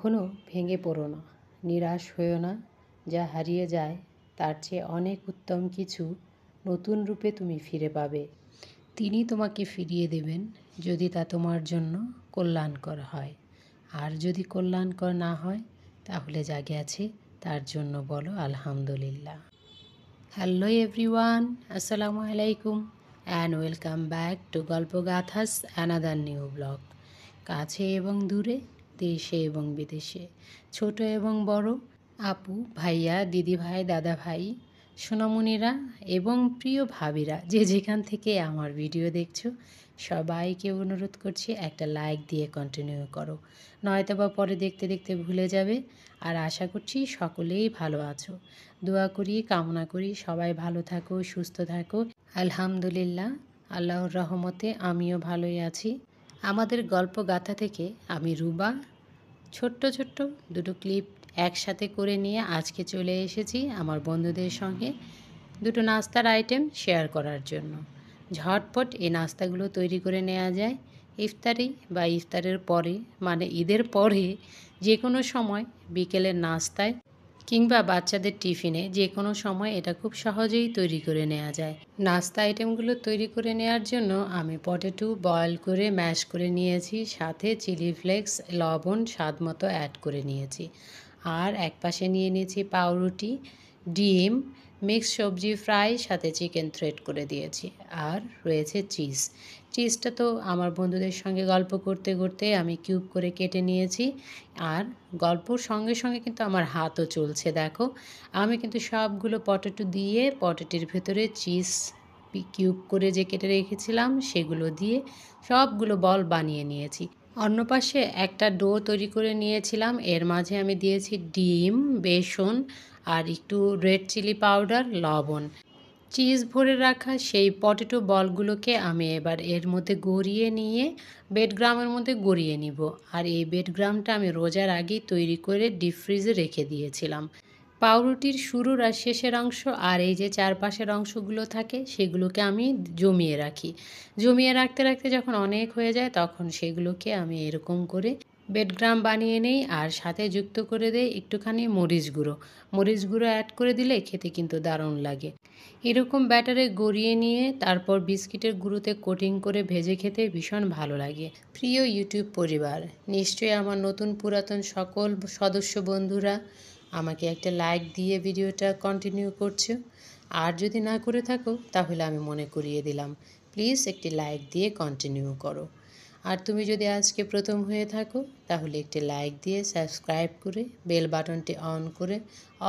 কখনো ভেঙে পড়ো না, নিরাশ হয়েও না। যা হারিয়ে যায় তার চেয়ে অনেক উত্তম কিছু নতুন রূপে তুমি ফিরে পাবে। তিনি তোমাকে ফিরিয়ে দেবেন যদি তা তোমার জন্য কল্যাণকর হয়। আর যদি কল্যাণকর না হয় তাহলে যা গেছে তার জন্য বলো আলহামদুলিল্লাহ। হ্যালো এভরিওয়ান, আসসালামু আলাইকুম and welcome back to Golpogathas another new blog. কাছে এবং দূরে, দেশে এবং বিদেশে, ছোট এবং বড়, আপু, ভাইয়া, দিদি ভাই, দাদা ভাই, সোনামণিরা এবং প্রিয় ভাবিরা যে যেখান থেকে আমার ভিডিও দেখছো, সবাইকে অনুরোধ করছি একটা লাইক দিয়ে কন্টিনিউ করো, নয়তো বা পরে দেখতে দেখতে ভুলে যাবে। আর আশা করছি সকলেই ভালো আছো। দোয়া করি, কামনা করি সবাই ভালো থাকো, সুস্থ থাকো। আলহামদুলিল্লাহ, আল্লাহর রহমতে আমিও ভালোই আছি। আমাদের গল্প গাথা থেকে আমি রুবা ছোট্ট ছোট্ট দুটো ক্লিপ একসাথে করে নিয়ে আজকে চলে এসেছি আমার বন্ধুদের সঙ্গে দুটো নাস্তার আইটেম শেয়ার করার জন্য। ঝটপট এই নাস্তাগুলো তৈরি করে নেওয়া যায় ইফতারি বা ইফতারের পরে, মানে ঈদের পরে যে কোনো সময় বিকেলের নাস্তায় কিংবা বাচ্চাদের টিফিনে যে কোনো সময় এটা খুব সহজেই তৈরি করে নেওয়া যায়। নাস্তা আইটেমগুলো তৈরি করে নেওয়ার জন্য আমি পটেটো বয়েল করে ম্যাশ করে নিয়েছি, সাথে চিলি ফ্লেক্স, লবণ স্বাদ মতো অ্যাড করে নিয়েছি। আর এক পাশে নিয়ে নিয়েছি পাউরুটি, ডিম, মিক্স সবজি ফ্রাই, সাথে চিকেন থ্রেড করে দিয়েছি। আর রয়েছে চিজটা তো আমার বন্ধুদের সঙ্গে গল্প করতে করতে আমি কিউব করে কেটে নিয়েছি। আর গল্পর সঙ্গে সঙ্গে কিন্তু আমার হাতও চলছে। দেখো, আমি কিন্তু সবগুলো পটেটো দিয়ে পটেটোর ভেতরে চিজ কিউব করে যে কেটে রেখেছিলাম সেগুলো দিয়ে সবগুলো বল বানিয়ে নিয়েছি। অন্য পাশে একটা ডো তৈরি করে নিয়েছিলাম, এর মাঝে আমি দিয়েছি ডিম, বেসন আর একটু রেড চিলি পাউডার, লবণ। চিজ ভরে রাখা সেই পটেটো বলগুলোকে আমি এবার এর মধ্যে গড়িয়ে নিয়ে বেডগ্রামের মধ্যে গড়িয়ে নিব। আর এই বেডগ্রামটা আমি রোজার আগেই তৈরি করে ডিপ ফ্রিজে রেখে দিয়েছিলাম। পাউরুটির শুরুর আর শেষের অংশ আর এই যে চারপাশের অংশগুলো থাকে সেগুলোকে আমি জমিয়ে রাখি। জমিয়ে রাখতে রাখতে যখন অনেক হয়ে যায় তখন সেগুলোকে আমি এরকম করে বেডগ্রাম বানিয়ে নেই আর সাথে যুক্ত করে দেই একটুখানি মরিচ গুঁড়ো অ্যাড করে দিলে খেতে কিন্তু দারুণ লাগে। এরকম ব্যাটারে গড়িয়ে নিয়ে তারপর বিস্কিটের গুঁড়োতে কোটিং করে ভেজে খেতে ভীষণ ভালো লাগে। প্রিয় ইউটিউব পরিবার, নিশ্চয়ই আমার নতুন পুরাতন সকল সদস্য বন্ধুরা আমাকে একটা লাইক দিয়ে ভিডিওটা কন্টিনিউ করছো। আর যদি না করে থাকো তাহলে আমি মনে করিয়ে দিলাম, প্লিজ একটি লাইক দিয়ে কন্টিনিউ করো। আর তুমি যদি আজকে প্রথম হয়ে থাকো তাহলে একটি লাইক দিয়ে সাবস্ক্রাইব করে বেল বাটনটি অন করে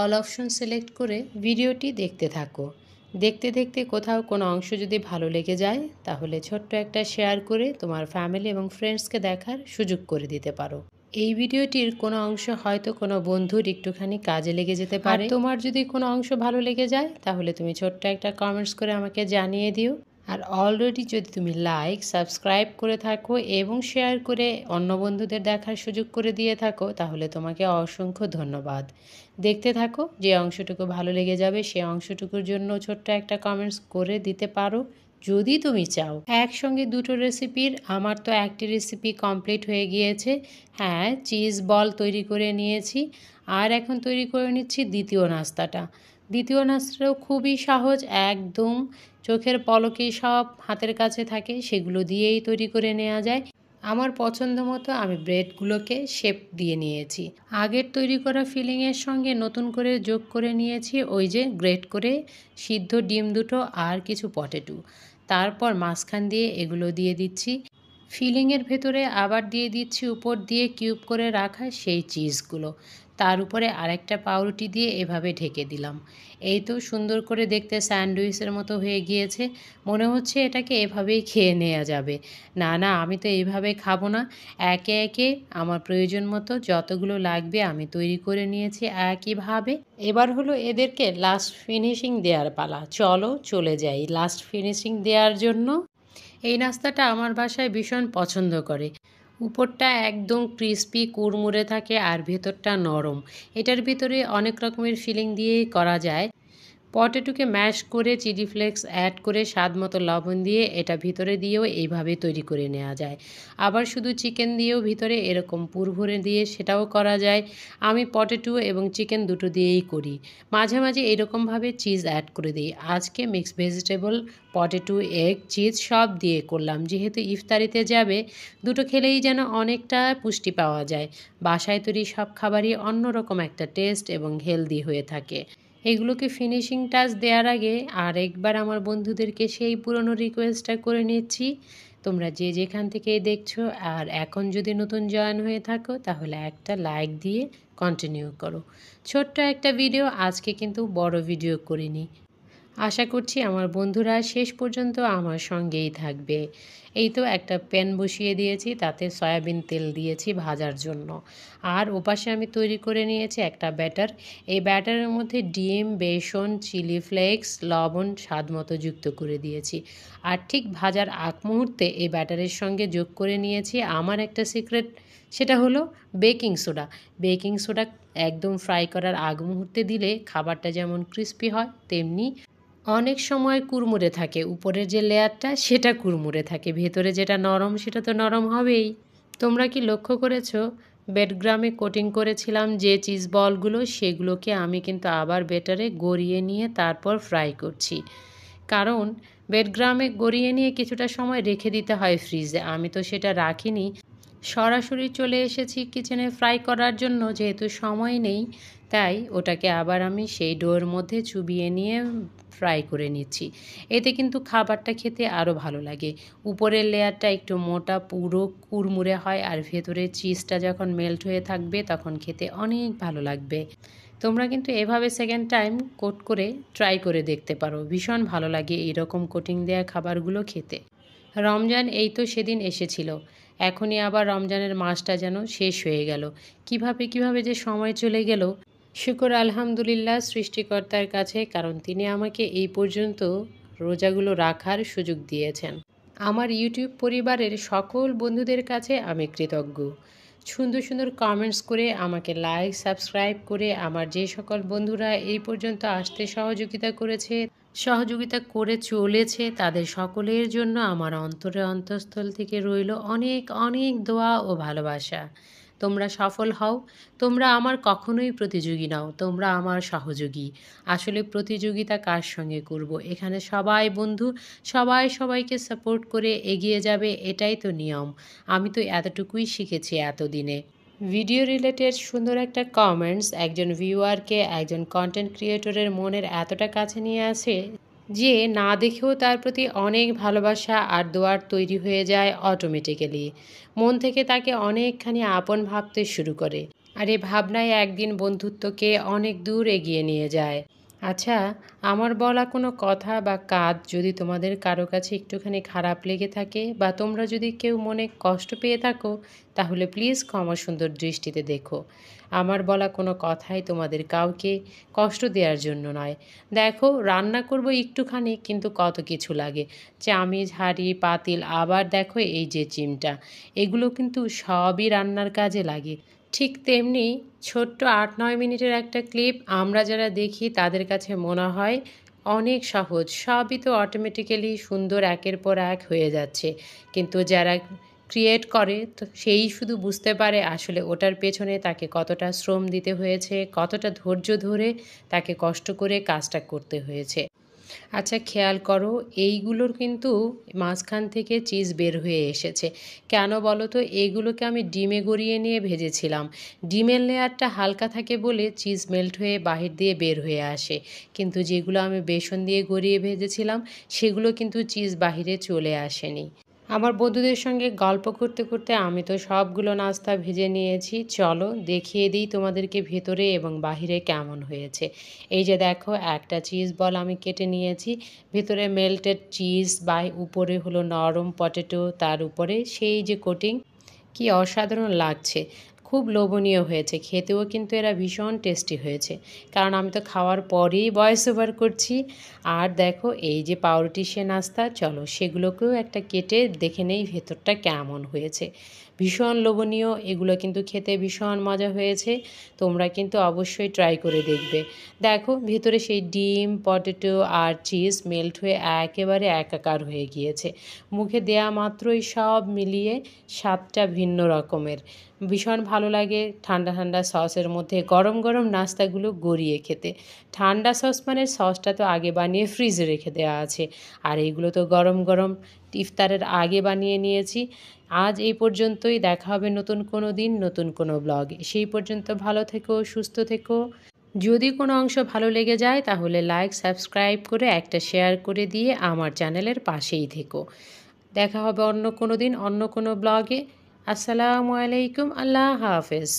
অল অপশন সিলেক্ট করে ভিডিওটি দেখতে থাকো। দেখতে দেখতে কোথাও কোনো অংশ যদি ভালো লেগে যায় তাহলে ছোট্ট একটা শেয়ার করে তোমার ফ্যামিলি এবং ফ্রেন্ডসকে দেখার সুযোগ করে দিতে পারো। এই ভিডিওটির কোনো অংশ হয়তো কোনো বন্ধুর একটুখানি কাজে লেগে যেতে পারে। তোমার যদি কোনো অংশ ভালো লেগে যায় তাহলে তুমি ছোট্ট একটা কমেন্টস করে আমাকে জানিয়ে দিও। আর অলরেডি যদি তুমি লাইক সাবস্ক্রাইব করে থাকো এবং শেয়ার করে অন্য বন্ধুদের দেখার সুযোগ করে দিয়ে থাকো তাহলে তোমাকে অসংখ্য ধন্যবাদ। দেখতে থাকো, যে অংশটুকু ভালো লেগে যাবে সে অংশটুকুর জন্য ছোট্ট একটা কমেন্টস করে দিতে পারো যদি তুমি চাও। একসঙ্গে দুটো রেসিপির, আমার তো একটি রেসিপি কমপ্লিট হয়ে গিয়েছে। হ্যাঁ, চিজ বল তৈরি করে নিয়েছি আর এখন তৈরি করে নিচ্ছি দ্বিতীয় নাস্তাটা। দ্বিতীয় নাস্তাটাও খুবই সহজ, একদম চোখের পলকেই সব হাতের কাছে থাকে, সেগুলো দিয়েই তৈরি করে নেওয়া যায়। আমার পছন্দ মতো আমি ব্রেডগুলোকে শেপ দিয়ে নিয়েছি। আগের তৈরি করা ফিলিংয়ের সঙ্গে নতুন করে যোগ করে নিয়েছি ওই যে গ্রেট করে সিদ্ধ ডিম দুটো আর কিছু পটেটো। তারপর মাঝখান দিয়ে এগুলো দিয়ে দিচ্ছি ফিলিংয়ের ভেতরে, আবার দিয়ে দিচ্ছি উপর দিয়ে কিউব করে রাখা সেই চিজগুলো। তার উপরে আরেকটা পাউরুটি দিয়ে এভাবে ঢেকে দিলাম। এই তো সুন্দর করে দেখতে স্যান্ডউইচের মতো হয়ে গিয়েছে। মনে হচ্ছে এটাকে এভাবেই খেয়ে নেওয়া যাবে। না না, আমি তো এইভাবে খাবো না। একে একে আমার প্রয়োজন মতো যতগুলো লাগবে আমি তৈরি করে নিয়েছি একইভাবে। এবার হলো এদেরকে লাস্ট ফিনিশিং দেওয়ার পালা। চলো চলে যাই লাস্ট ফিনিশিং দেওয়ার জন্য। এই নাস্তাটা আমার বাসায় ভীষণ পছন্দ করে। উপরটা একদম ক্রিস্পি কুড়মুড়ে থাকে আর ভেতরটা নরম। এটার ভিতরে অনেক রকমের ফিলিং দিয়েই করা যায়। পটেটোকে ম্যাশ করে চিলি ফ্লেক্স অ্যাড করে স্বাদ মতো লবণ দিয়ে এটা ভিতরে দিয়েও এইভাবে তৈরি করে নেওয়া যায়। আবার শুধু চিকেন দিয়েও ভিতরে এরকম পুর ভরে দিয়ে সেটাও করা যায়। আমি পটেটো এবং চিকেন দুটো দিয়েই করি। মাঝে মাঝে এরকমভাবে চিজ অ্যাড করে দিই। আজকে mixed vegetable, potato, egg, cheese সব দিয়ে করলাম। যেহেতু ইফতারিতে যাবে, দুটো খেলেই যেন অনেকটা পুষ্টি পাওয়া যায়। বাসায় তৈরি সব খাবারই অন্যরকম একটা টেস্ট এবং হেলদি হয়ে থাকে। এগুলোকে ফিনিশিং টাচ দেওয়ার আগে আর একবার আমার বন্ধুদেরকে সেই পুরনো রিকোয়েস্টটা করে নিচ্ছি। তোমরা যে যেখান থেকেই দেখছো আর এখন যদি নতুন জয়েন হয়ে থাকো তাহলে একটা লাইক দিয়ে কন্টিনিউ করো। ছোট্ট একটা ভিডিও, আজকে কিন্তু বড় ভিডিও করিনি। আশা করছি আমার বন্ধুরা শেষ পর্যন্ত আমার সঙ্গেই থাকবে। এই তো একটা প্যান বসিয়ে দিয়েছি, তাতে সয়াবিন তেল দিয়েছি ভাজার জন্য। আর ওপাশে আমি তৈরি করে নিয়েছি একটা ব্যাটার। এই ব্যাটারের মধ্যে ডিম, বেসন, চিলি ফ্লেক্স, লবণ স্বাদ মতো যুক্ত করে দিয়েছি। আর ঠিক ভাজার আগ মুহূর্তে এই ব্যাটারের সঙ্গে যোগ করে নিয়েছি আমার একটা সিক্রেট, সেটা হলো বেকিং সোডা। বেকিং সোডা একদম ফ্রাই করার আগ মুহূর্তে দিলে খাবারটা যেমন ক্রিস্পি হয়, তেমনি অনেক সময় কুড়মুড়ে থাকে। উপরের যে লেয়ারটা সেটা কুড়মুড়ে থাকে, ভেতরে যেটা নরম সেটা তো নরম হবেই। তোমরা কি লক্ষ্য করেছো, ব্রেডক্রামে কোটিং করেছিলাম যে চিজ বলগুলো, সেগুলোকে আমি কিন্তু আবার ব্যাটারে গড়িয়ে নিয়ে তারপর ফ্রাই করছি। কারণ ব্রেডক্রামে গড়িয়ে নিয়ে কিছুটা সময় রেখে দিতে হয় ফ্রিজে। আমি তো সেটা রাখিনি, সরাসরি চলে এসেছি কিচেনে ফ্রাই করার জন্য। যেহেতু সময় নেই, তাই ওটাকে আবার আমি সেই ডোর মধ্যে চুবিয়ে নিয়ে ফ্রাই করে নিচ্ছি। এতে কিন্তু খাবারটা খেতে আরও ভালো লাগে। উপরের লেয়ারটা একটু মোটা, পুরো কুড়মুড়ে হয়, আর ভেতরে চিজটা যখন মেল্ট হয়ে থাকবে তখন খেতে অনেক ভালো লাগবে। তোমরা কিন্তু এভাবে সেকেন্ড টাইম কোট করে ট্রাই করে দেখতে পারো। ভীষণ ভালো লাগে এইরকম কোটিং দেওয়া খাবারগুলো খেতে। রমজান এই তো সেদিন এসেছিল, এখনই আবার রমজানের মাসটা যেন শেষ হয়ে গেল। কিভাবে কিভাবে যে সময় চলে গেল, শুকর আলহামদুলিল্লাহ সৃষ্টিকর্তার কাছে, কারণ তিনি আমাকে এই পর্যন্ত রোজাগুলো রাখার সুযোগ দিয়েছেন। আমার ইউটিউব পরিবারের সকল বন্ধুদের কাছে আমি কৃতজ্ঞ। সুন্দর সুন্দর কমেন্টস করে আমাকে লাইক, সাবস্ক্রাইব করে আমার যে সকল বন্ধুরা এই পর্যন্ত আসতে সহযোগিতা করে চলেছে, তাদের সকলের জন্য আমার অন্তরে অন্তঃস্থল থেকে রইল অনেক অনেক দোয়া ও ভালোবাসা। তোমরা সফল হও। তোমরা আমার কখনোই প্রতিযোগী নও, তোমরা আমার সহযোগী। আসলে প্রতিযোগিতা কার সঙ্গে করব? এখানে সবাই বন্ধু, সবাই সবাইকে সাপোর্ট করে এগিয়ে যাবে, এটাই তো নিয়ম। আমি তো এতটুকুই শিখেছি এতদিনে। ভিডিও রিলেটেড সুন্দর একটা কমেন্টস একজন ভিউয়ারকে, একজন কন্টেন্ট ক্রিয়েটরের মনের এতটা কাছে নিয়ে আসে যে না দেখেও তার প্রতি অনেক ভালোবাসা আর দোয়ার তৈরি হয়ে যায় অটোমেটিক্যালি। মন থেকে তাকে অনেকখানি আপন ভাবতে শুরু করে। আর এই ভাবনায় একদিন বন্ধুত্বকে অনেক দূর এগিয়ে নিয়ে যায়। আচ্ছা, আমার বলা কোনো কথা বা কাজ যদি তোমাদের কারো কাছে একটুখানি খারাপ লেগে থাকে, বা তোমরা যদি কেউ মনে কষ্ট পেয়ে থাকো, তাহলে প্লিজ ক্ষমা সুন্দর দৃষ্টিতে দেখো। আমার বলা কোনো কথাই তোমাদের কাউকে কষ্ট দেওয়ার জন্য নয়। দেখো, রান্না করব একটুখানি, কিন্তু কত কিছু লাগে। চামিচ, হাঁড়ি, পাতিল, আবার দেখো এই যে চিমটা, এগুলো কিন্তু সবই রান্নার কাজে লাগে। ঠিক তেমনি ছোট্ট ৮-৯ মিনিটের একটা ক্লিপ আমরা যারা দেখি তাদের কাছে মনে হয় অনেক সহজ, সবই তো অটোমেটিক্যালি সুন্দর একের পর এক হয়ে যাচ্ছে। কিন্তু যারা ক্রিয়েট করে তো সেই শুধু বুঝতে পারে আসলে ওটার পেছনে তাকে কতটা শ্রম দিতে হয়েছে, কতটা ধৈর্য ধরে তাকে কষ্ট করে কাজটা করতে হয়েছে। আচ্ছা, খেয়াল করো, এইগুলোর কিন্তু মাঝখান থেকে চিজ বের হয়ে এসেছে। কেন বলো তো? এইগুলোকে আমি ডিমে গড়িয়ে নিয়ে ভেজেছিলাম। ডিমের লেয়ারটা হালকা থাকে বলে চিজ মেল্ট হয়ে বাহির দিয়ে বের হয়ে আসে। কিন্তু যেগুলো আমি বেসন দিয়ে গড়িয়ে ভেজেছিলাম, সেগুলো কিন্তু চিজ বাহিরে চলে আসেনি। আমার বন্ধুদের সঙ্গে গল্প করতে করতে আমি তো সবগুলো নাস্তা ভেজে নিয়েছি। চলো দেখিয়ে দিই তোমাদেরকে ভেতরে এবং বাহিরে কেমন হয়েছে। এই যে দেখো, একটা চিজ বল আমি কেটে নিয়েছি। ভেতরে মেল্টেড চিজ, বা উপরে হলো নরম পটেটো, তার উপরে সেই যে কোটিং, কি অসাধারণ লাগছে। খুব লোভনীয় হয়েছে, খেতেও কিন্তু এরা ভীষণ টেস্টি হয়েছে। কারণ আমি তো খাওয়ার পরেই ভয়েস ওভার করছি। আর দেখো এই যে পাউরুটি সে নাস্তা, চলো সেগুলোকেও একটা কেটে দেখে নেই ভেতরটা কেমন হয়েছে। ভীষণ লোভনীয়, এগুলো কিন্তু খেতে ভীষণ মজা হয়েছে। তোমরা কিন্তু অবশ্যই ট্রাই করে দেখবে। দেখো ভেতরে সেই ডিম, পটেটো আর চিজ মেল্ট হয়ে একেবারে একাকার হয়ে গিয়েছে। মুখে দেয়া মাত্রই সব মিলিয়ে স্বাদটা ভিন্ন রকমের। ভীষণ ভালো লাগে ঠান্ডা ঠান্ডা সসের মধ্যে গরম গরম নাস্তাগুলো গড়িয়ে খেতে। ঠান্ডা সস মানে সসটা তো আগে বানিয়ে ফ্রিজে রেখে দেওয়া আছে, আর এইগুলো তো গরম গরম ইফতারের আগে বানিয়ে নিয়েছি। আজ এই পর্যন্তই, দেখা হবে নতুন কোনো দিন নতুন কোনো ব্লগে। সেই পর্যন্ত ভালো থেকো, সুস্থ থেকো। যদি কোনো অংশ ভালো লেগে যায় তাহলে লাইক, সাবস্ক্রাইব করে একটা শেয়ার করে দিয়ে আমার চ্যানেলের পাশেই থেকো। দেখা হবে অন্য কোনো দিন অন্য কোনো ব্লগে। আসসালামু আলাইকুম, আল্লাহ হাফেজ।